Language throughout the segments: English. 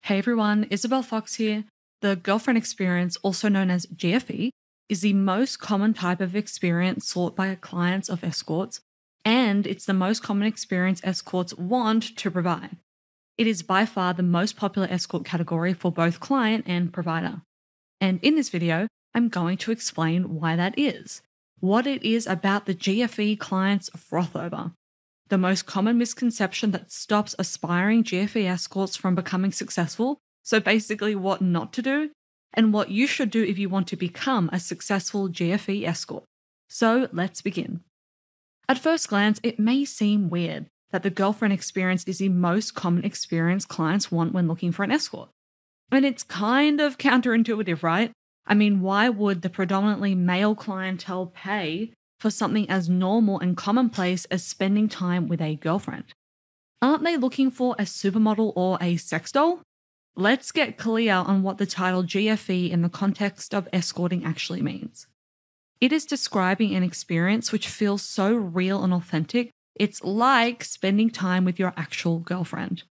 Hey everyone, Isabel Fox here. The girlfriend experience, also known as GFE, is the most common type of experience sought by clients of escorts, and it's the most common experience escorts want to provide. It is by far the most popular escort category for both client and provider. And in this video, I'm going to explain why that is, what it is about the GFE clients froth over, the most common misconception that stops aspiring GFE escorts from becoming successful, so basically what not to do, and what you should do if you want to become a successful GFE escort. So let's begin. At first glance, it may seem weird that the girlfriend experience is the most common experience clients want when looking for an escort. And it's kind of counterintuitive, right? I mean, why would the predominantly male clientele pay for something as normal and commonplace as spending time with a girlfriend? Aren't they looking for a supermodel or a sex doll? Let's get clear on what the title GFE in the context of escorting actually means. It is describing an experience which feels so real and authentic, it's like spending time with your actual girlfriend.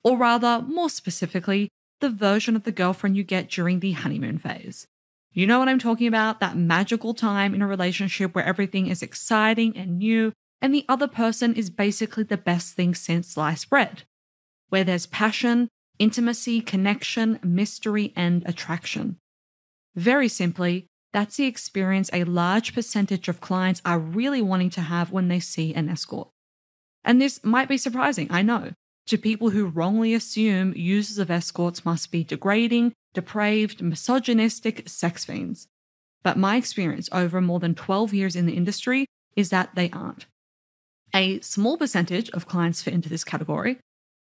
Or rather, more specifically, the version of the girlfriend you get during the honeymoon phase. You know what I'm talking about? That magical time in a relationship where everything is exciting and new, and the other person is basically the best thing since sliced bread. Where there's passion, intimacy, connection, mystery, and attraction. Very simply, that's the experience a large percentage of clients are really wanting to have when they see an escort. And this might be surprising, I know, to people who wrongly assume users of escorts must be degrading, depraved, misogynistic sex fiends. But my experience over more than 12 years in the industry is that they aren't. A small percentage of clients fit into this category,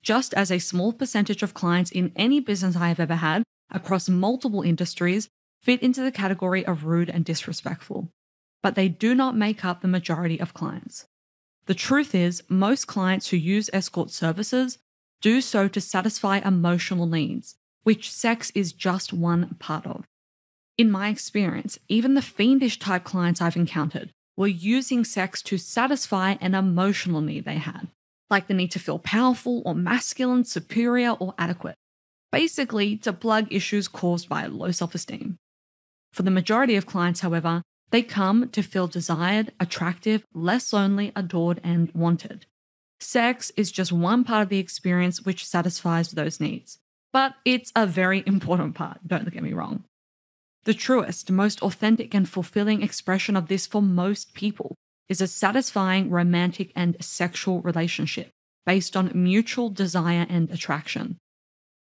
just as a small percentage of clients in any business I have ever had across multiple industries fit into the category of rude and disrespectful. But they do not make up the majority of clients. The truth is, most clients who use escort services do so to satisfy emotional needs, which sex is just one part of. In my experience, even the fiendish type clients I've encountered were using sex to satisfy an emotional need they had, like the need to feel powerful or masculine, superior or adequate, basically to plug issues caused by low self-esteem. For the majority of clients, however, they come to feel desired, attractive, less lonely, adored, and wanted. Sex is just one part of the experience which satisfies those needs. But it's a very important part, don't get me wrong. The truest, most authentic, and fulfilling expression of this for most people is a satisfying romantic and sexual relationship based on mutual desire and attraction.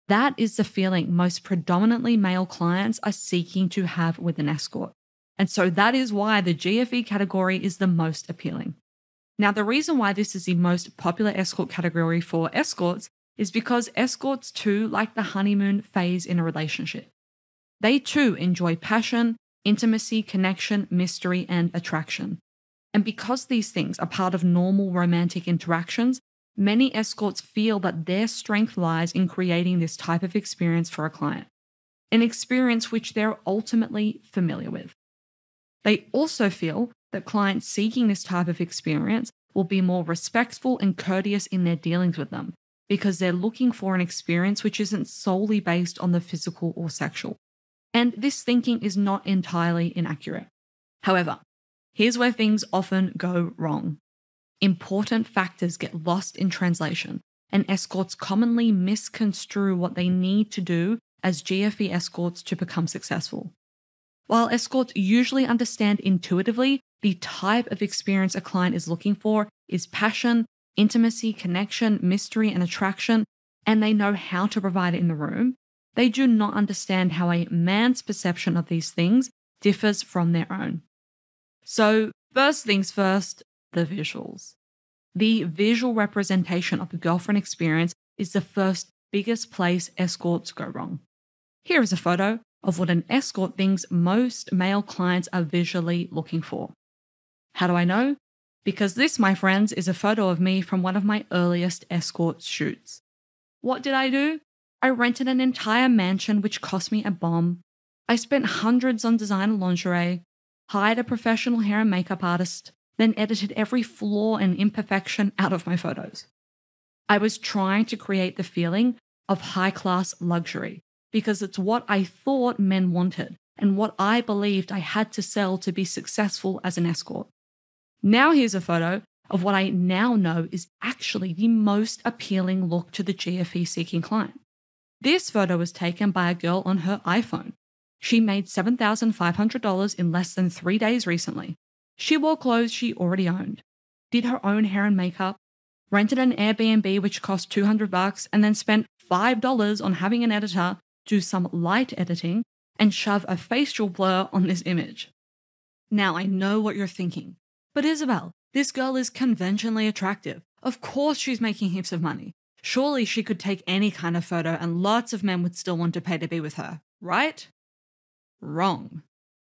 That is the feeling most predominantly male clients are seeking to have with an escort. And so that is why the GFE category is the most appealing. Now, the reason why this is the most popular escort category for escorts is because escorts too like the honeymoon phase in a relationship. They too enjoy passion, intimacy, connection, mystery, and attraction. And because these things are part of normal romantic interactions, many escorts feel that their strength lies in creating this type of experience for a client, an experience which they're ultimately familiar with. They also feel that clients seeking this type of experience will be more respectful and courteous in their dealings with them because they're looking for an experience which isn't solely based on the physical or sexual. And this thinking is not entirely inaccurate. However, here's where things often go wrong. Important factors get lost in translation, and escorts commonly misconstrue what they need to do as GFE escorts to become successful. While escorts usually understand intuitively the type of experience a client is looking for is passion, intimacy, connection, mystery, and attraction, and they know how to provide it in the room, they do not understand how a man's perception of these things differs from their own. So, first things first, the visuals. The visual representation of the girlfriend experience is the first biggest place escorts go wrong. Here is a photo of what an escort thinks most male clients are visually looking for. How do I know? Because this, my friends, is a photo of me from one of my earliest escort shoots. What did I do? I rented an entire mansion which cost me a bomb. I spent hundreds on designer lingerie, hired a professional hair and makeup artist, then edited every flaw and imperfection out of my photos. I was trying to create the feeling of high-class luxury because it's what I thought men wanted and what I believed I had to sell to be successful as an escort. Now here's a photo of what I now know is actually the most appealing look to the GFE-seeking client. This photo was taken by a girl on her iPhone. She made $7,500 in less than 3 days recently. She wore clothes she already owned, did her own hair and makeup, rented an Airbnb which cost $200 and then spent $5 on having an editor do some light editing and shove a facial blur on this image. Now I know what you're thinking, but Isabel, this girl is conventionally attractive. Of course she's making heaps of money. Surely she could take any kind of photo and lots of men would still want to pay to be with her, right? Wrong.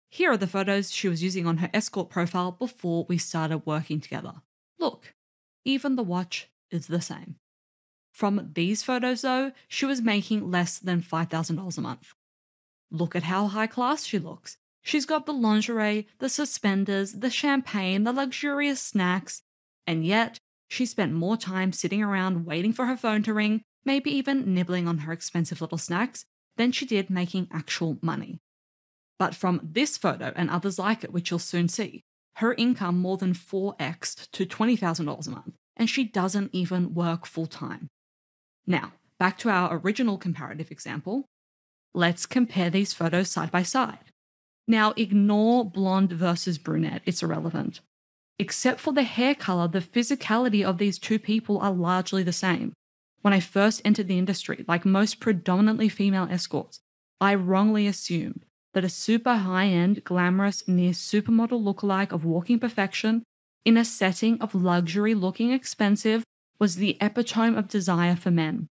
Here are the photos she was using on her escort profile before we started working together. Look, even the watch is the same. From these photos though, she was making less than $5,000 a month. Look at how high class she looks. She's got the lingerie, the suspenders, the champagne, the luxurious snacks, and yet she spent more time sitting around waiting for her phone to ring, maybe even nibbling on her expensive little snacks, than she did making actual money. But from this photo and others like it, which you'll soon see, her income more than 4x'd to $20,000 a month, and she doesn't even work full-time. Now, back to our original comparative example. Let's compare these photos side by side. Now, ignore blonde versus brunette, it's irrelevant. Except for the hair color, the physicality of these two people are largely the same. When I first entered the industry, like most predominantly female escorts, I wrongly assumed that a super high-end, glamorous, near supermodel lookalike of walking perfection in a setting of luxury-looking expensive was the epitome of desire for men.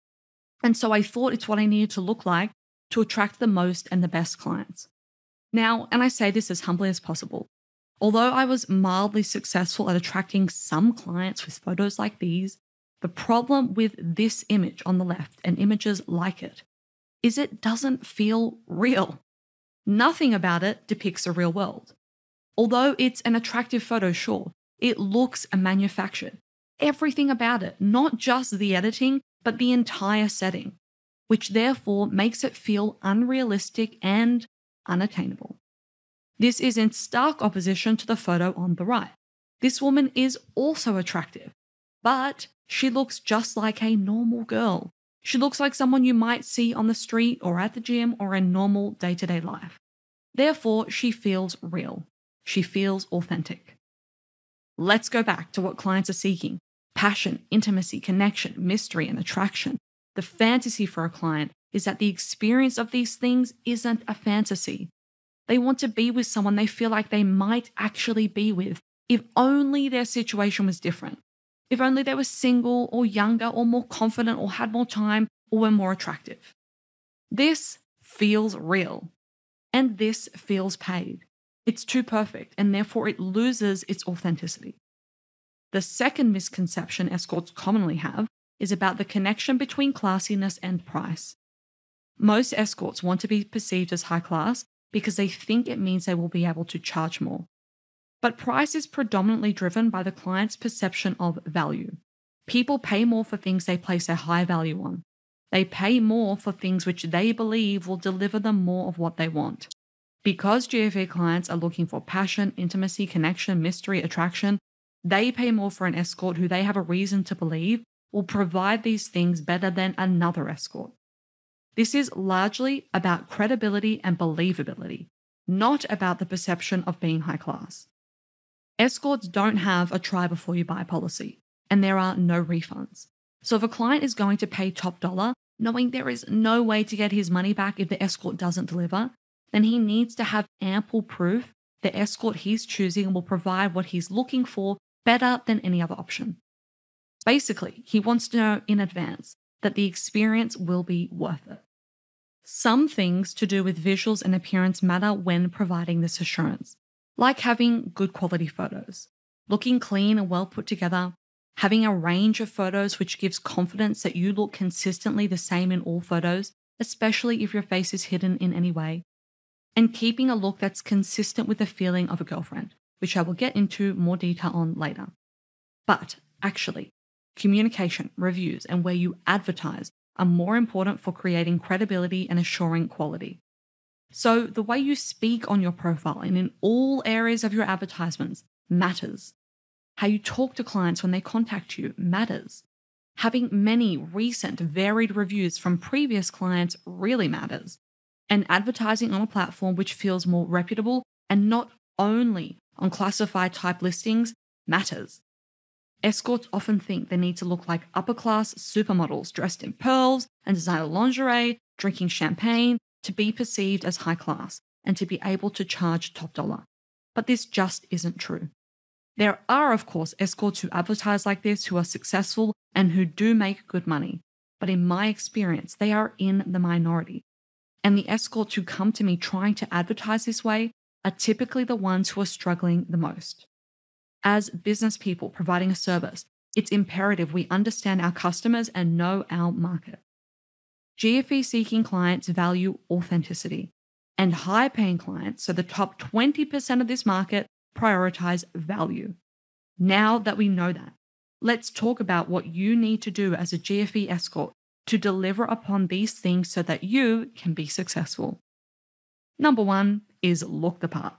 And so I thought it's what I needed to look like to attract the most and the best clients. Now, and I say this as humbly as possible, although I was mildly successful at attracting some clients with photos like these, the problem with this image on the left and images like it is it doesn't feel real. Nothing about it depicts a real world. Although it's an attractive photo, sure, it looks manufactured. Everything about it, not just the editing, but the entire setting, which therefore makes it feel unrealistic and unattainable. This is in stark opposition to the photo on the right. This woman is also attractive, but she looks just like a normal girl. She looks like someone you might see on the street or at the gym or in normal day-to-day life. Therefore, she feels real. She feels authentic. Let's go back to what clients are seeking: passion, intimacy, connection, mystery, and attraction. The fantasy for a client is that the experience of these things isn't a fantasy. They want to be with someone they feel like they might actually be with if only their situation was different. If only they were single or younger or more confident or had more time or were more attractive. This feels real. And this feels paid. It's too perfect and therefore it loses its authenticity. The second misconception escorts commonly have is about the connection between classiness and price. Most escorts want to be perceived as high class because they think it means they will be able to charge more. But price is predominantly driven by the client's perception of value. People pay more for things they place a high value on. They pay more for things which they believe will deliver them more of what they want. Because GFE clients are looking for passion, intimacy, connection, mystery, attraction, they pay more for an escort who they have a reason to believe will provide these things better than another escort. This is largely about credibility and believability, not about the perception of being high class. Escorts don't have a try before you buy policy, and there are no refunds. So if a client is going to pay top dollar, knowing there is no way to get his money back if the escort doesn't deliver, then he needs to have ample proof the escort he's choosing will provide what he's looking for better than any other option. Basically, he wants to know in advance that the experience will be worth it. Some things to do with visuals and appearance matter when providing this assurance, like having good quality photos, looking clean and well put together, having a range of photos which gives confidence that you look consistently the same in all photos, especially if your face is hidden in any way, and keeping a look that's consistent with the feeling of a girlfriend, which I will get into more detail on later. But actually, communication, reviews, and where you advertise are more important for creating credibility and assuring quality. So, the way you speak on your profile and in all areas of your advertisements matters. How you talk to clients when they contact you matters. Having many recent, varied reviews from previous clients really matters. And advertising on a platform which feels more reputable and not only on classified type listings matters. Escorts often think they need to look like upper class supermodels dressed in pearls and designer lingerie, drinking champagne to be perceived as high class and to be able to charge top dollar. But this just isn't true. There are, of course, escorts who advertise like this who are successful and who do make good money. But in my experience, they are in the minority. And the escorts who come to me trying to advertise this way are typically the ones who are struggling the most. As business people providing a service, it's imperative we understand our customers and know our market. GFE seeking clients value authenticity, and high paying clients, so the top 20% of this market, prioritize value. Now that we know that, let's talk about what you need to do as a GFE escort to deliver upon these things so that you can be successful. Number one is look the part.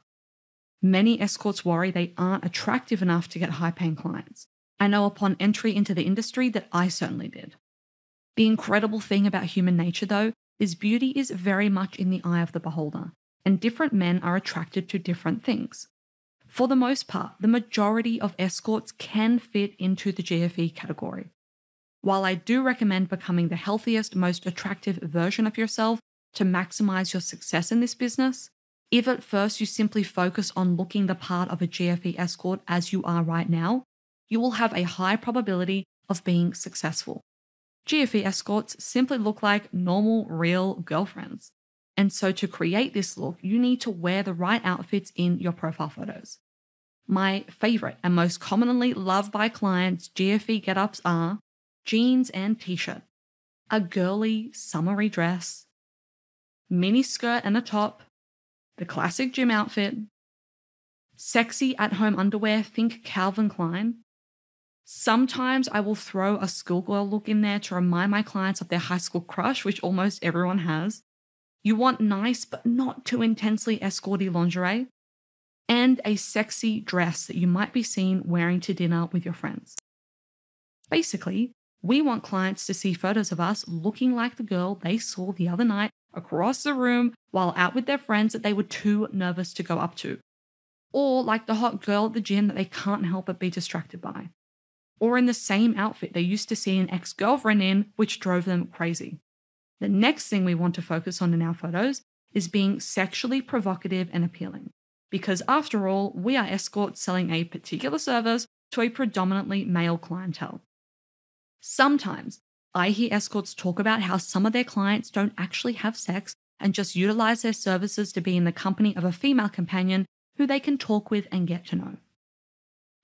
Many escorts worry they aren't attractive enough to get high-paying clients. I know upon entry into the industry that I certainly did. The incredible thing about human nature, though, is beauty is very much in the eye of the beholder, and different men are attracted to different things. For the most part, the majority of escorts can fit into the GFE category. While I do recommend becoming the healthiest, most attractive version of yourself to maximize your success in this business, if at first you simply focus on looking the part of a GFE escort as you are right now, you will have a high probability of being successful. GFE escorts simply look like normal, real girlfriends. And so to create this look, you need to wear the right outfits in your profile photos. My favorite and most commonly loved by clients GFE get-ups are jeans and t-shirt, a girly, summery dress, mini skirt and a top, the classic gym outfit, sexy at-home underwear, think Calvin Klein. Sometimes I will throw a schoolgirl look in there to remind my clients of their high school crush, which almost everyone has. You want nice but not too intensely escorty lingerie, and a sexy dress that you might be seen wearing to dinner with your friends. Basically, we want clients to see photos of us looking like the girl they saw the other night across the room while out with their friends that they were too nervous to go up to. Or like the hot girl at the gym that they can't help but be distracted by. Or in the same outfit they used to see an ex-girlfriend in, which drove them crazy. The next thing we want to focus on in our photos is being sexually provocative and appealing. Because after all, we are escorts selling a particular service to a predominantly male clientele. Sometimes I hear escorts talk about how some of their clients don't actually have sex and just utilize their services to be in the company of a female companion who they can talk with and get to know.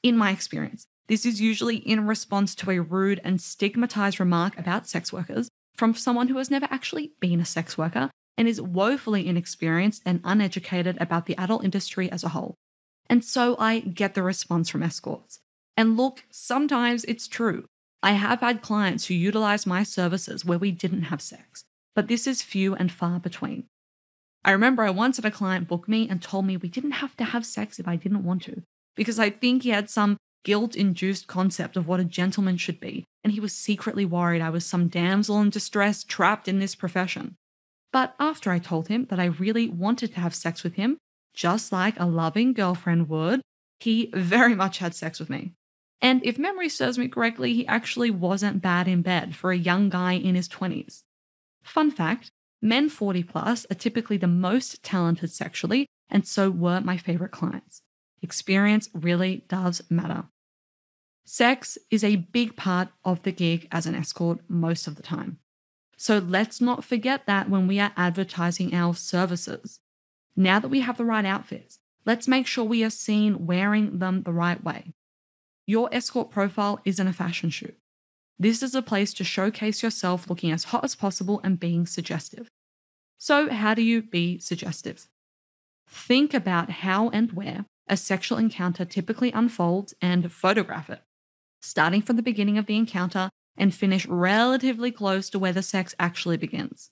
In my experience, this is usually in response to a rude and stigmatized remark about sex workers from someone who has never actually been a sex worker and is woefully inexperienced and uneducated about the adult industry as a whole. And so I get the response from escorts. And look, sometimes it's true. I have had clients who utilize my services where we didn't have sex, but this is few and far between. I remember I once had a client book me and told me we didn't have to have sex if I didn't want to, because I think he had some guilt-induced concept of what a gentleman should be, and he was secretly worried I was some damsel in distress trapped in this profession. But after I told him that I really wanted to have sex with him, just like a loving girlfriend would, he very much had sex with me. And if memory serves me correctly, he actually wasn't bad in bed for a young guy in his 20s. Fun fact, men 40 plus are typically the most talented sexually, and so were my favorite clients. Experience really does matter. Sex is a big part of the gig as an escort most of the time. So let's not forget that when we are advertising our services. Now that we have the right outfits, let's make sure we are seen wearing them the right way. Your escort profile isn't a fashion shoot. This is a place to showcase yourself looking as hot as possible and being suggestive. So how do you be suggestive? Think about how and where a sexual encounter typically unfolds and photograph it. Starting from the beginning of the encounter, and finish relatively close to where the sex actually begins.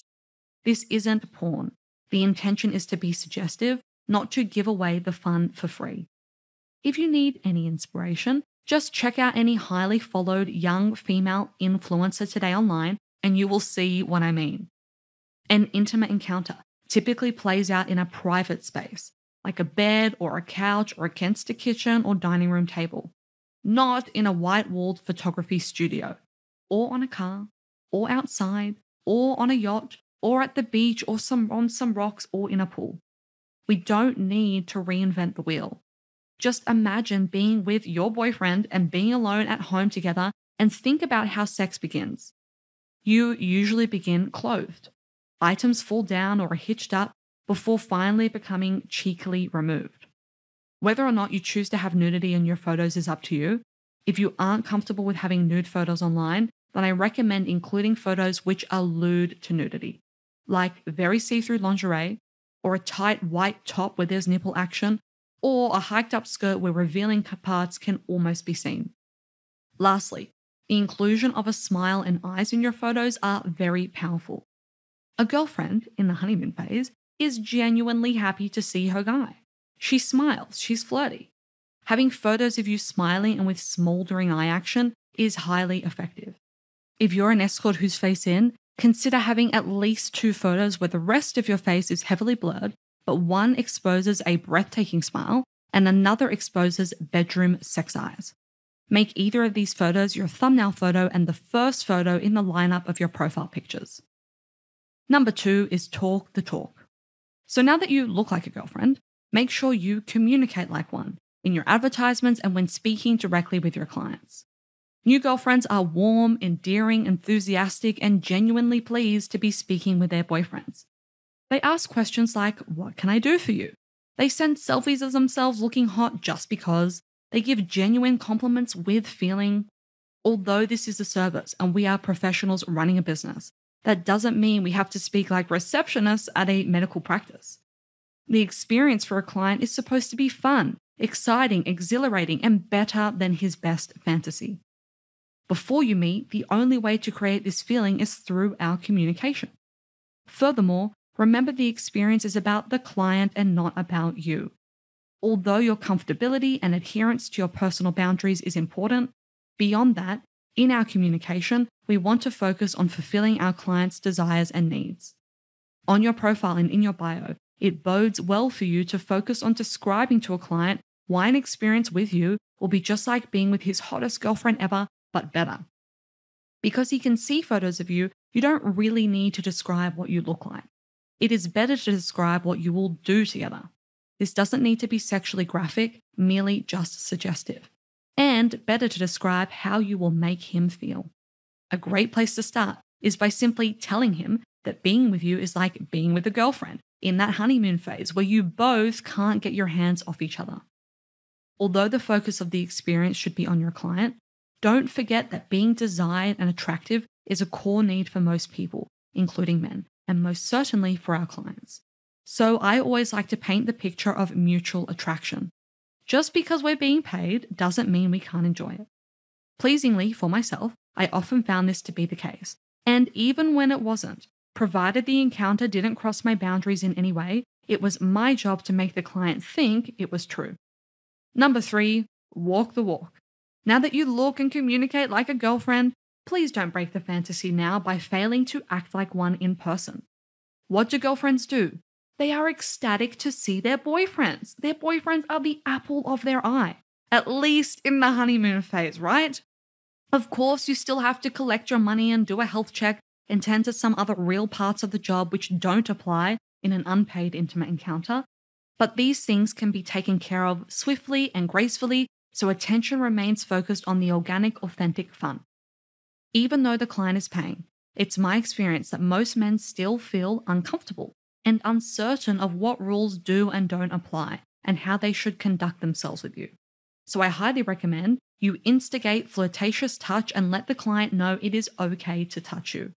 This isn't porn. The intention is to be suggestive, not to give away the fun for free. If you need any inspiration, just check out any highly followed young female influencer today online and you will see what I mean. An intimate encounter typically plays out in a private space, like a bed or a couch or against a kitchen or dining room table, not in a white-walled photography studio, or on a car, or outside, or on a yacht, or at the beach or on some rocks or in a pool. We don't need to reinvent the wheel. Just imagine being with your boyfriend and being alone at home together and think about how sex begins. You usually begin clothed. Items fall down or are hitched up before finally becoming cheekily removed. Whether or not you choose to have nudity in your photos is up to you. If you aren't comfortable with having nude photos online, then I recommend including photos which allude to nudity, like very see-through lingerie, or a tight white top where there's nipple action, or a hiked-up skirt where revealing parts can almost be seen. Lastly, the inclusion of a smile and eyes in your photos are very powerful. A girlfriend in the honeymoon phase is genuinely happy to see her guy. She smiles, she's flirty. Having photos of you smiling and with smoldering eye action is highly effective. If you're an escort who's face in, consider having at least 2 photos where the rest of your face is heavily blurred, but one exposes a breathtaking smile and another exposes bedroom sex eyes. Make either of these photos your thumbnail photo and the first photo in the lineup of your profile pictures. Number 2 is talk the talk. So now that you look like a girlfriend, make sure you communicate like one in your advertisements and when speaking directly with your clients. New girlfriends are warm, endearing, enthusiastic, and genuinely pleased to be speaking with their boyfriends. They ask questions like, "What can I do for you?" They send selfies of themselves looking hot just because. They give genuine compliments with feeling. Although this is a service and we are professionals running a business, that doesn't mean we have to speak like receptionists at a medical practice. The experience for a client is supposed to be fun, exciting, exhilarating, and better than his best fantasy. Before you meet, the only way to create this feeling is through our communication. Furthermore, remember the experience is about the client and not about you. Although your comfortability and adherence to your personal boundaries is important, beyond that, in our communication, we want to focus on fulfilling our clients' desires and needs. On your profile and in your bio, it bodes well for you to focus on describing to a client why an experience with you will be just like being with his hottest girlfriend ever, but better. Because he can see photos of you, you don't really need to describe what you look like. It is better to describe what you will do together. This doesn't need to be sexually graphic, merely just suggestive. And better to describe how you will make him feel. A great place to start is by simply telling him that being with you is like being with a girlfriend in that honeymoon phase where you both can't get your hands off each other. Although the focus of the experience should be on your client, don't forget that being desired and attractive is a core need for most people, including men, and most certainly for our clients. So I always like to paint the picture of mutual attraction. Just because we're being paid doesn't mean we can't enjoy it. Pleasingly for myself, I often found this to be the case. And even when it wasn't, provided the encounter didn't cross my boundaries in any way, it was my job to make the client think it was true. Number 3, walk the walk. Now that you look and communicate like a girlfriend, please don't break the fantasy now by failing to act like one in person. What do girlfriends do? They are ecstatic to see their boyfriends. Their boyfriends are the apple of their eye, at least in the honeymoon phase, right? Of course, you still have to collect your money and do a health check and tend to some other real parts of the job which don't apply in an unpaid intimate encounter. But these things can be taken care of swiftly and gracefully so attention remains focused on the organic, authentic fun. Even though the client is paying, it's my experience that most men still feel uncomfortable and uncertain of what rules do and don't apply and how they should conduct themselves with you. So I highly recommend you instigate flirtatious touch and let the client know it is okay to touch you.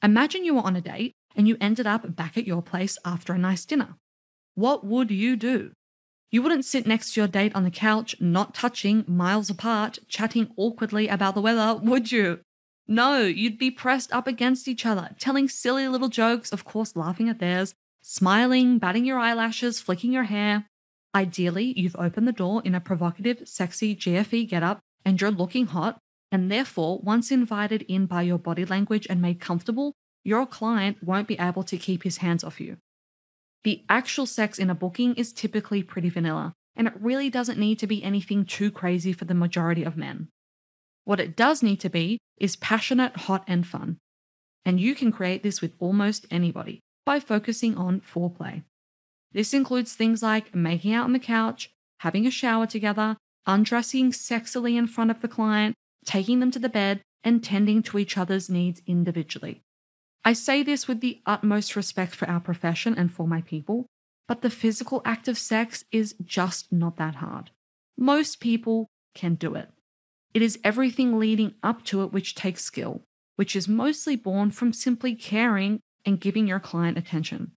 Imagine you were on a date and you ended up back at your place after a nice dinner. What would you do? You wouldn't sit next to your date on the couch, not touching, miles apart, chatting awkwardly about the weather, would you? No, you'd be pressed up against each other, telling silly little jokes, of course, laughing at theirs, smiling, batting your eyelashes, flicking your hair. Ideally, you've opened the door in a provocative, sexy GFE getup and you're looking hot, and therefore, once invited in by your body language and made comfortable, your client won't be able to keep his hands off you. The actual sex in a booking is typically pretty vanilla, and it really doesn't need to be anything too crazy for the majority of men. What it does need to be is passionate, hot, and fun. And you can create this with almost anybody by focusing on foreplay. This includes things like making out on the couch, having a shower together, undressing sexily in front of the client, taking them to the bed, and tending to each other's needs individually. I say this with the utmost respect for our profession and for my people, but the physical act of sex is just not that hard. Most people can do it. It is everything leading up to it which takes skill, which is mostly born from simply caring and giving your client attention.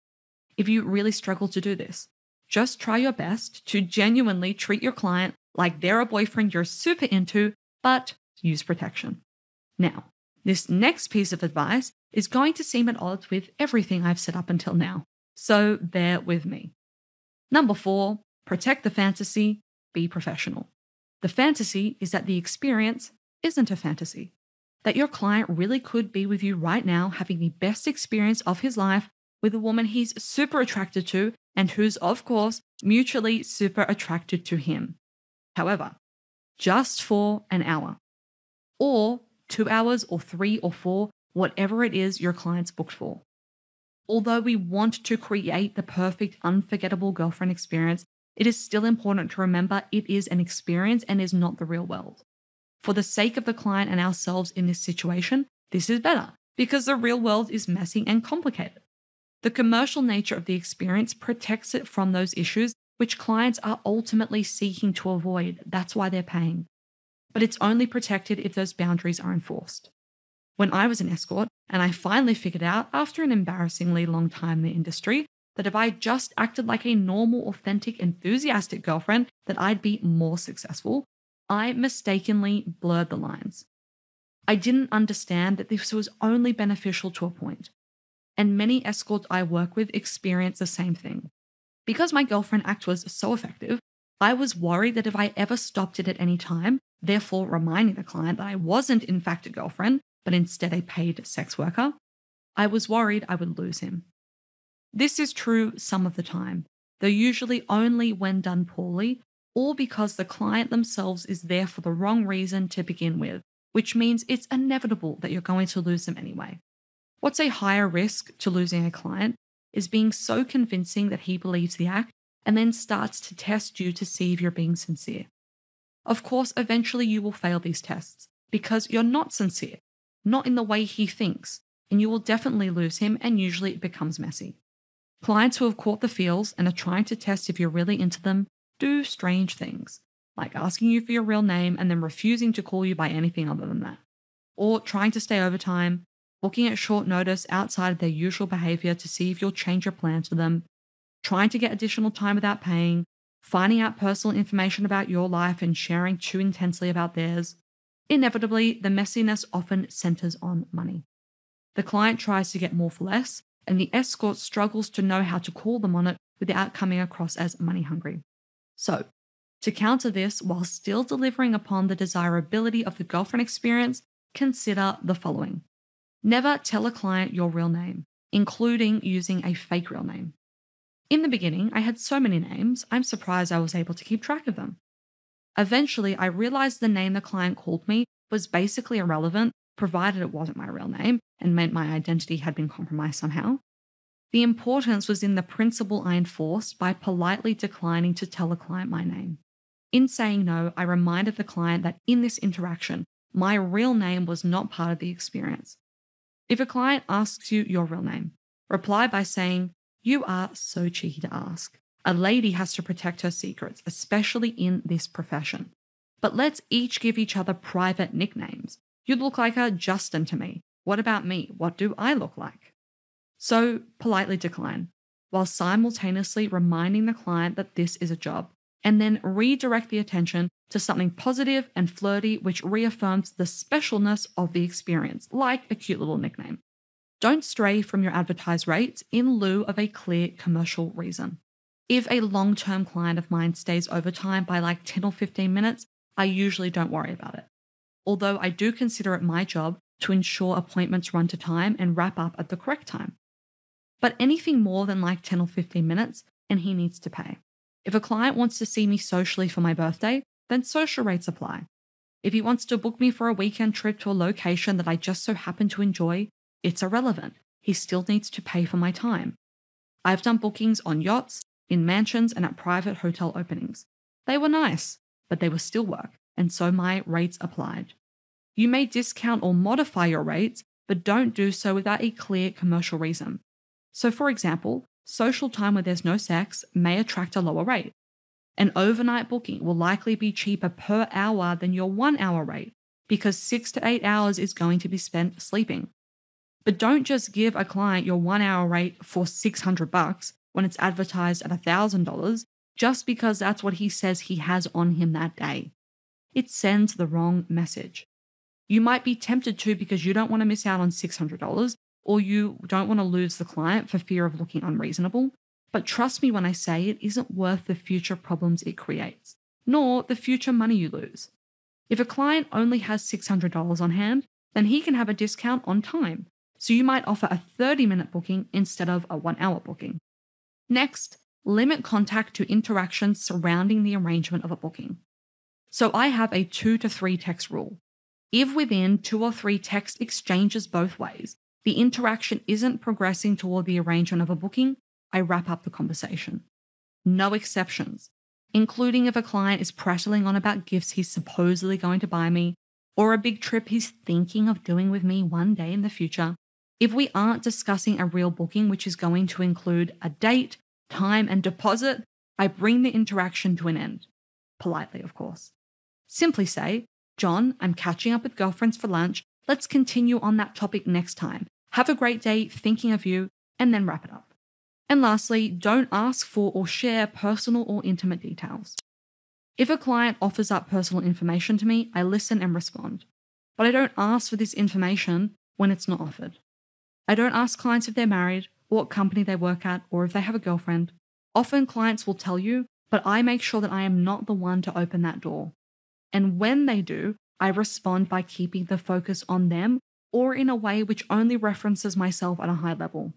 If you really struggle to do this, just try your best to genuinely treat your client like they're a boyfriend you're super into, but use protection. Now, this next piece of advice is going to seem at odds with everything I've said up until now, so bear with me. Number 4, protect the fantasy, be professional. The fantasy is that the experience isn't a fantasy, that your client really could be with you right now having the best experience of his life with a woman he's super attracted to and who's, of course, mutually super attracted to him. However, just for an hour, or 2 hours, or 3 or 4, whatever it is your client's booked for. Although we want to create the perfect, unforgettable girlfriend experience, it is still important to remember it is an experience and is not the real world. For the sake of the client and ourselves in this situation, this is better because the real world is messy and complicated. The commercial nature of the experience protects it from those issues which clients are ultimately seeking to avoid. That's why they're paying. But it's only protected if those boundaries are enforced. When I was an escort, and I finally figured out after an embarrassingly long time in the industry, that if I just acted like a normal, authentic, enthusiastic girlfriend, that I'd be more successful, I mistakenly blurred the lines. I didn't understand that this was only beneficial to a point. And many escorts I work with experience the same thing. Because my girlfriend act was so effective, I was worried that if I ever stopped it at any time, therefore reminding the client that I wasn't in fact a girlfriend, but instead a paid sex worker, I was worried I would lose him. This is true some of the time, though usually only when done poorly, or because the client themselves is there for the wrong reason to begin with, which means it's inevitable that you're going to lose them anyway. What's a higher risk to losing a client is being so convincing that he believes the act and then starts to test you to see if you're being sincere. Of course, eventually you will fail these tests because you're not sincere, not in the way he thinks, and you will definitely lose him, and usually it becomes messy. Clients who have caught the feels and are trying to test if you're really into them do strange things, like asking you for your real name and then refusing to call you by anything other than that, or trying to stay overtime, booking at short notice outside of their usual behavior to see if you'll change your plans for them, trying to get additional time without paying, finding out personal information about your life and sharing too intensely about theirs. Inevitably, the messiness often centers on money. The client tries to get more for less, and the escort struggles to know how to call them on it without coming across as money hungry. So, to counter this while still delivering upon the desirability of the girlfriend experience, consider the following. Never tell a client your real name, including using a fake real name. In the beginning, I had so many names, I'm surprised I was able to keep track of them. Eventually, I realized the name the client called me was basically irrelevant, provided it wasn't my real name and meant my identity had been compromised somehow. The importance was in the principle I enforced by politely declining to tell a client my name. In saying no, I reminded the client that in this interaction, my real name was not part of the experience. If a client asks you your real name, reply by saying, "You are so cheeky to ask. A lady has to protect her secrets, especially in this profession. But let's each give each other private nicknames. You look like a Justin to me. What about me? What do I look like?" So politely decline, while simultaneously reminding the client that this is a job, and then redirect the attention to something positive and flirty which reaffirms the specialness of the experience, like a cute little nickname. Don't stray from your advertised rates in lieu of a clear commercial reason. If a long-term client of mine stays overtime by like 10 or 15 minutes, I usually don't worry about it. Although I do consider it my job to ensure appointments run to time and wrap up at the correct time. But anything more than like 10 or 15 minutes, and he needs to pay. If a client wants to see me socially for my birthday, then social rates apply. If he wants to book me for a weekend trip to a location that I just so happen to enjoy, it's irrelevant. He still needs to pay for my time. I've done bookings on yachts, in mansions, and at private hotel openings. They were nice, but they were still work, and so my rates applied. You may discount or modify your rates, but don't do so without a clear commercial reason. So, for example, social time where there's no sex may attract a lower rate. An overnight booking will likely be cheaper per hour than your 1 hour rate because 6 to 8 hours is going to be spent sleeping. But don't just give a client your 1 hour rate for $600 when it's advertised at $1,000 just because that's what he says he has on him that day. It sends the wrong message. You might be tempted to because you don't want to miss out on $600 or you don't want to lose the client for fear of looking unreasonable. But trust me when I say it isn't worth the future problems it creates, nor the future money you lose. If a client only has $600 on hand, then he can have a discount on time. So you might offer a 30-minute booking instead of a 1 hour booking. Next, limit contact to interactions surrounding the arrangement of a booking. So I have a 2 to 3 text rule. If within 2 or 3 text exchanges both ways, the interaction isn't progressing toward the arrangement of a booking, I wrap up the conversation. No exceptions, including if a client is prattling on about gifts he's supposedly going to buy me, or a big trip he's thinking of doing with me one day in the future. If we aren't discussing a real booking, which is going to include a date, time, and deposit, I bring the interaction to an end. Politely, of course. Simply say, John, I'm catching up with girlfriends for lunch. Let's continue on that topic next time. Have a great day, thinking of you, and then wrap it up. And lastly, don't ask for or share personal or intimate details. If a client offers up personal information to me, I listen and respond. But I don't ask for this information when it's not offered. I don't ask clients if they're married, or what company they work at, or if they have a girlfriend. Often clients will tell you, but I make sure that I am not the one to open that door. And when they do, I respond by keeping the focus on them or in a way which only references myself at a high level.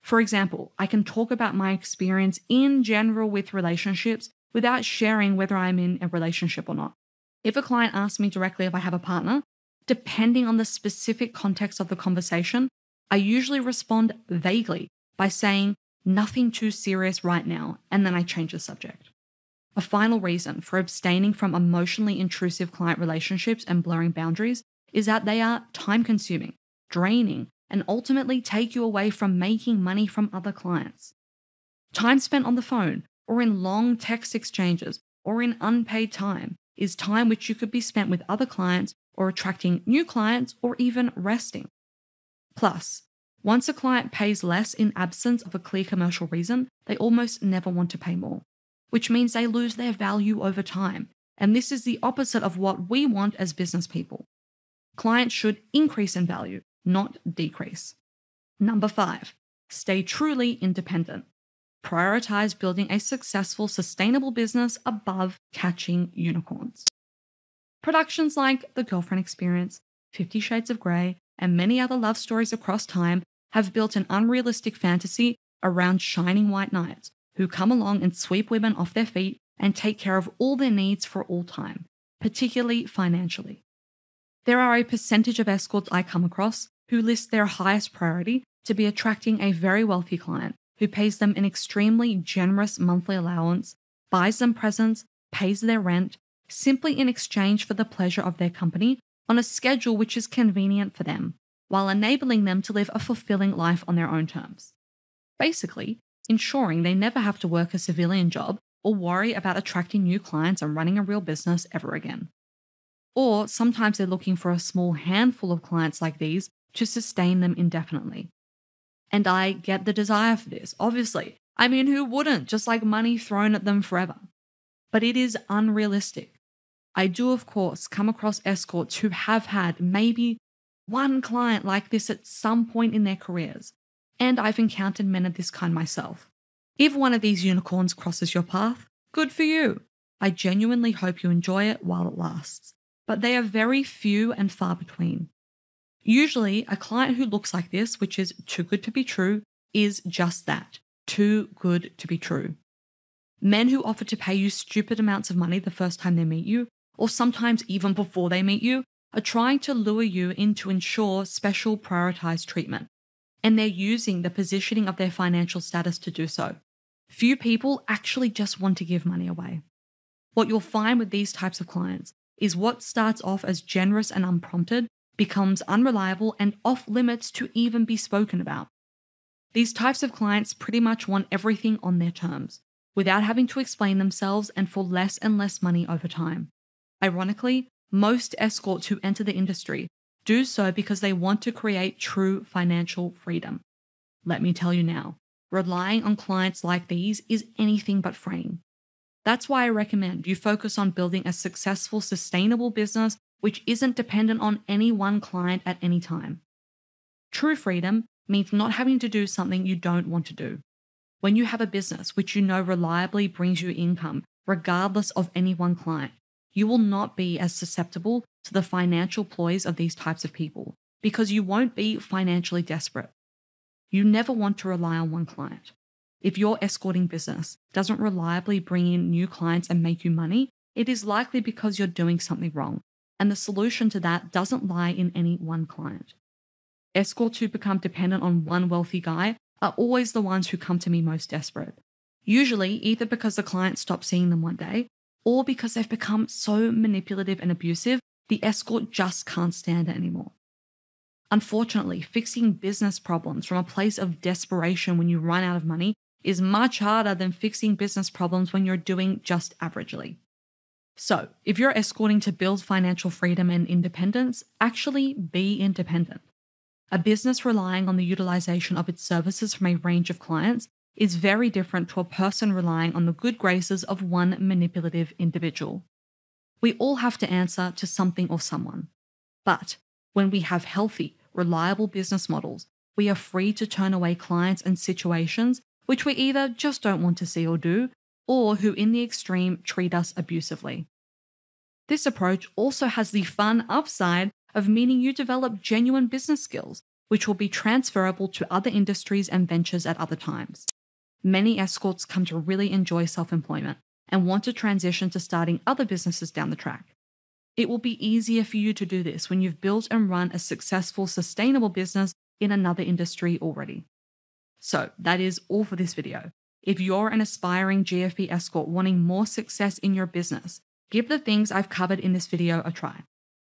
For example, I can talk about my experience in general with relationships without sharing whether I'm in a relationship or not. If a client asks me directly if I have a partner, depending on the specific context of the conversation, I usually respond vaguely by saying nothing too serious right now, and then I change the subject. A final reason for abstaining from emotionally intrusive client relationships and blurring boundaries is that they are time-consuming, draining, and ultimately take you away from making money from other clients. Time spent on the phone, or in long text exchanges, or in unpaid time is time which you could be spent with other clients or attracting new clients or even resting. Plus, once a client pays less in absence of a clear commercial reason, they almost never want to pay more, which means they lose their value over time. And this is the opposite of what we want as business people. Clients should increase in value, not decrease. Number 5, stay truly independent. Prioritize building a successful, sustainable business above catching unicorns. Productions like The Girlfriend Experience, 50 Shades of Grey, and many other love stories across time have built an unrealistic fantasy around shining white knights who come along and sweep women off their feet and take care of all their needs for all time, particularly financially. There are a percentage of escorts I come across who list their highest priority to be attracting a very wealthy client who pays them an extremely generous monthly allowance, buys them presents, pays their rent, simply in exchange for the pleasure of their company on a schedule which is convenient for them, while enabling them to live a fulfilling life on their own terms. Basically, ensuring they never have to work a civilian job or worry about attracting new clients and running a real business ever again. Or sometimes they're looking for a small handful of clients like these to sustain them indefinitely. And I get the desire for this, obviously. I mean, who wouldn't? Just like money thrown at them forever. But it is unrealistic. I do, of course, come across escorts who have had maybe one client like this at some point in their careers, and I've encountered men of this kind myself. If one of these unicorns crosses your path, good for you. I genuinely hope you enjoy it while it lasts, but they are very few and far between. Usually, a client who looks like this, which is too good to be true, is just that, too good to be true. Men who offer to pay you stupid amounts of money the first time they meet you, or sometimes even before they meet you, are trying to lure you in to ensure special prioritized treatment. And they're using the positioning of their financial status to do so. Few people actually just want to give money away. What you'll find with these types of clients is what starts off as generous and unprompted becomes unreliable and off limits to even be spoken about. These types of clients pretty much want everything on their terms, without having to explain themselves and for less and less money over time. Ironically, most escorts who enter the industry do so because they want to create true financial freedom. Let me tell you now, relying on clients like these is anything but freeing. That's why I recommend you focus on building a successful, sustainable business which isn't dependent on any one client at any time. True freedom means not having to do something you don't want to do. When you have a business which you know reliably brings you income, regardless of any one client, you will not be as susceptible to the financial ploys of these types of people because you won't be financially desperate. You never want to rely on one client. If your escorting business doesn't reliably bring in new clients and make you money, it is likely because you're doing something wrong, and the solution to that doesn't lie in any one client. Escorts who become dependent on one wealthy guy are always the ones who come to me most desperate. Usually either because the client stops seeing them one day, or because they've become so manipulative and abusive, the escort just can't stand it anymore. Unfortunately, fixing business problems from a place of desperation when you run out of money is much harder than fixing business problems when you're doing just averagely. So, if you're escorting to build financial freedom and independence, actually be independent. A business relying on the utilization of its services from a range of clients is very different to a person relying on the good graces of one manipulative individual. We all have to answer to something or someone. But when we have healthy, reliable business models, we are free to turn away clients and situations which we either just don't want to see or do, or who in the extreme treat us abusively. This approach also has the fun upside of meaning you develop genuine business skills, which will be transferable to other industries and ventures at other times. Many escorts come to really enjoy self-employment and want to transition to starting other businesses down the track. It will be easier for you to do this when you've built and run a successful, sustainable business in another industry already. So that is all for this video. If you're an aspiring GFE escort wanting more success in your business, give the things I've covered in this video a try.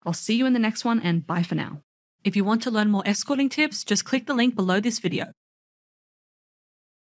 I'll see you in the next one, and bye for now. If you want to learn more escorting tips, just click the link below this video.